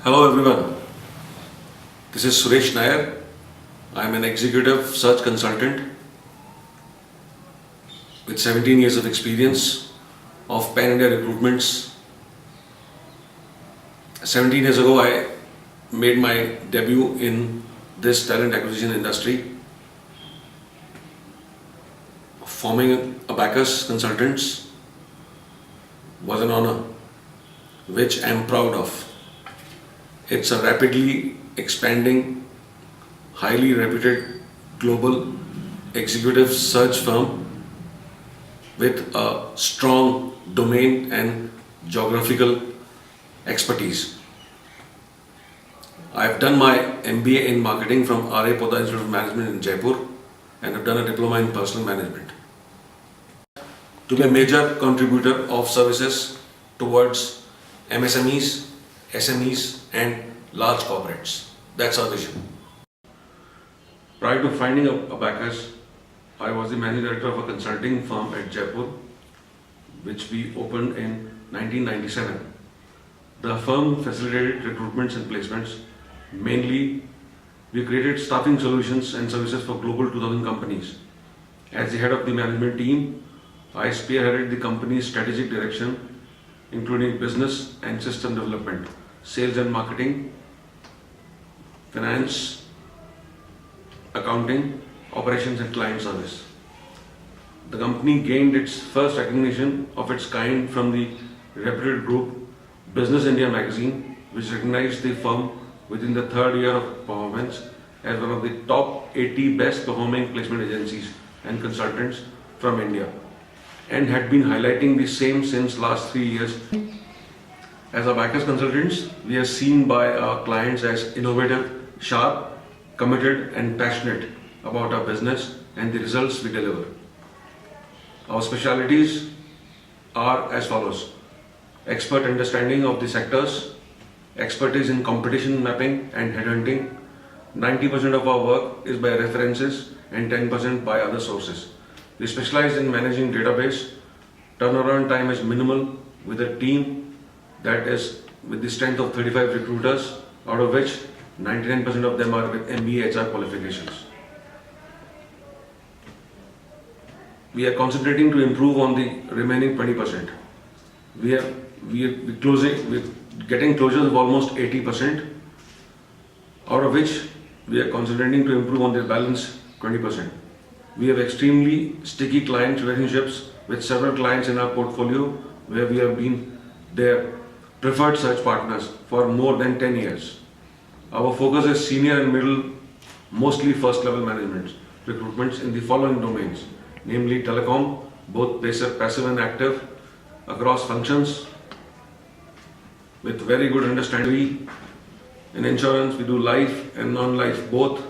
Hello everyone, this is Suresh Nair. I am an executive search consultant with 17 years of experience of Pan India recruitments. 17 years ago, I made my debut in this talent acquisition industry, forming Abacus Consultants was an honor which I am proud of. It's a rapidly expanding, highly reputed global executive search firm with a strong domain and geographical expertise. I've done my MBA in marketing from R.A. Poddar Institute of Management in Jaipur and have done a diploma in personal management. To be a major contributor of services towards MSMEs, SMEs and large corporates. That's our vision. Prior to finding Abacus, I was the managing director of a consulting firm at Jaipur, which we opened in 1997. The firm facilitated recruitments and placements. Mainly, we created staffing solutions and services for global 2000 companies. As the head of the management team, I spearheaded the company's strategic direction, including business and system development, sales and marketing, finance, accounting, operations and client service. The company gained its first recognition of its kind from the reputed group Business India magazine, which recognized the firm within the third year of performance as one of the top 80 best performing placement agencies and consultants from India, and had been highlighting the same since last 3 years. As Abacus Consultants, we are seen by our clients as innovative, sharp, committed and passionate about our business and the results we deliver. Our specialities are as follows: expert understanding of the sectors, expertise in competition mapping and headhunting. 90% of our work is by references and 10% by other sources. We specialize in managing database. Turnaround time is minimal with a team that is with the strength of 35 recruiters, out of which 99% of them are with MBA HR qualifications. We are concentrating to improve on the remaining 20%. We're getting closures of almost 80%, out of which we are concentrating to improve on the balance 20%. We have extremely sticky client relationships with several clients in our portfolio where we have been their preferred search partners for more than 10 years. Our focus is senior and middle, mostly first level management recruitments in the following domains, namely telecom, both passive and active, across functions, with very good understanding. In insurance, we do life and non-life both.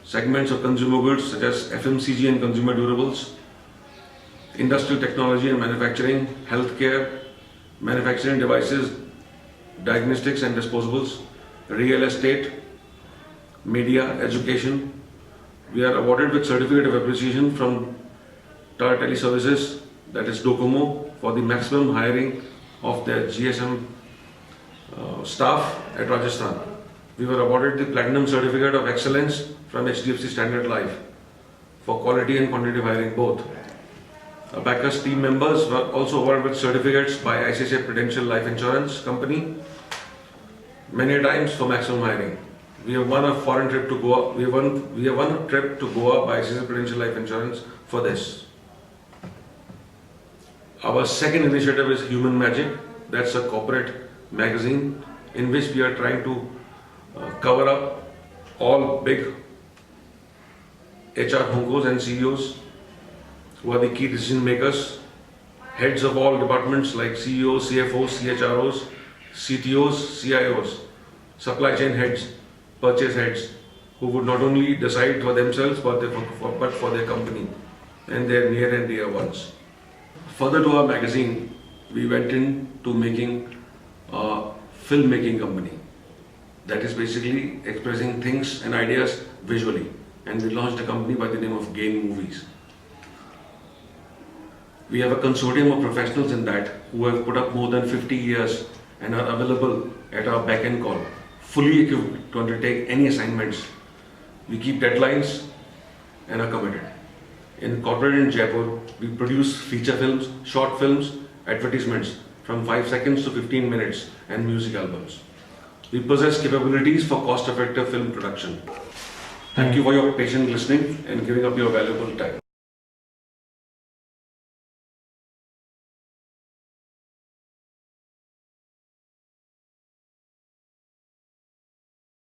Segments of consumer goods such as FMCG and consumer durables, industrial technology and manufacturing, healthcare, manufacturing devices, diagnostics and disposables, real estate, media, education. We are awarded with certificate of appreciation from Tata Teleservices, that is Docomo, for the maximum hiring of their GSM staff at Rajasthan. We were awarded the Platinum Certificate of Excellence from HDFC Standard Life for quality and quantitative hiring both. Abacus team members were also awarded with certificates by ICICI Prudential Life Insurance Company many times for maximum hiring. We have won a foreign trip to Goa. We have won a trip to Goa by ICICI Prudential Life Insurance for this. Our second initiative is Human Magic. That's a corporate magazine in which we are trying to cover up all big HR honkos and CEOs who are the key decision makers, heads of all departments like CEOs, CFOs, CHROs, CTOs, CIOs, supply chain heads, purchase heads, who would not only decide for themselves but for their company and their near and dear ones. Further to our magazine, we went into making a filmmaking company that is basically expressing things and ideas visually, and we launched a company by the name of Gain Movies. We have a consortium of professionals in that who have put up more than 50 years and are available at our our back-end call, fully equipped to undertake any assignments. We keep deadlines and are committed. Incorporated in Jaipur, we produce feature films, short films, advertisements from 5 seconds to 15 minutes and music albums. We possess capabilities for cost-effective film production. Thank you for your patient listening and giving up your valuable time.